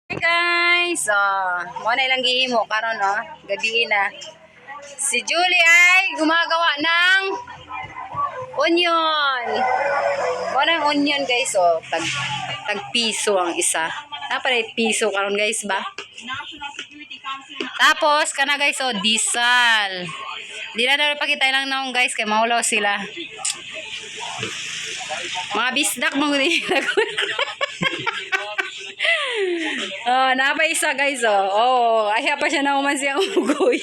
Hi guys, mo na ilang gihimo karon gabi na. Si Julie ay gumagawa ng onion. Mo na onion guys, tag piso ang isa. Napalit piso karon guys ba? Tapos kana guys, diesel. Di na daw pakita lang naong guys kay maulaw sila. Mga bisdak mo ni. Napa isa guys, ay pa siya na uman siyang ugoy.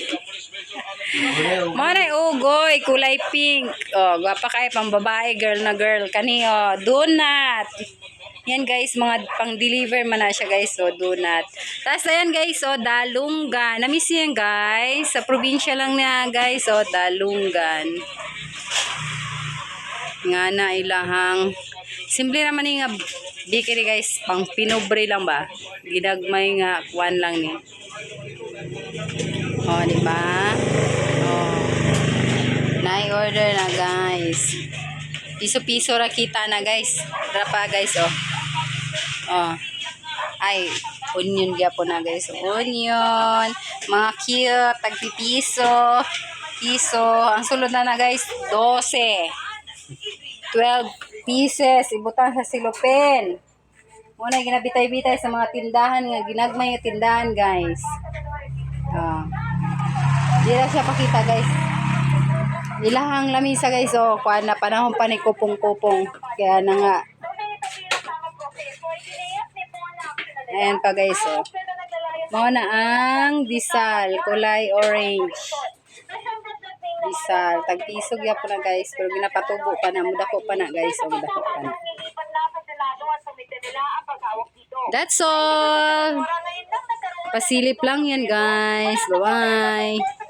Manay ugoy, kulay pink. Gwapa kay pang babae, girl na girl. Kani, donut. Yan guys, mga pang-deliver man na siya guys, donut. Tapos ayan guys, dalunggan. Namiss yan guys. Sa probinsya lang niya guys, dalunggan. Nga na ilahang simple naman nga bakery guys, pang pinobre lang ba, ginagmay nga kwan lang ni di ba? Na-order na guys, piso-piso ra kita na guys, pa guys ay onion gyapon na guys, onion mga cute, tagpipiso piso, ang sulod na guys 12 pieces, ibutang sa silopin. Muna ginabitay-bitay sa mga tindahan nga ginagmay nga tindahan guys. Di na siya pakita guys. Ilahang lamisa guys, kuan na panahon pa ni kupong-kupong. Kaya na nga. Ayan pa guys, Muna ang disal, kulay orange. Disal, tag-pisog ya po na guys, pero ginapatubo pa na, mudako pa na guys, mudako pa na. That's all. Pasilip lang yan guys. Bye-bye.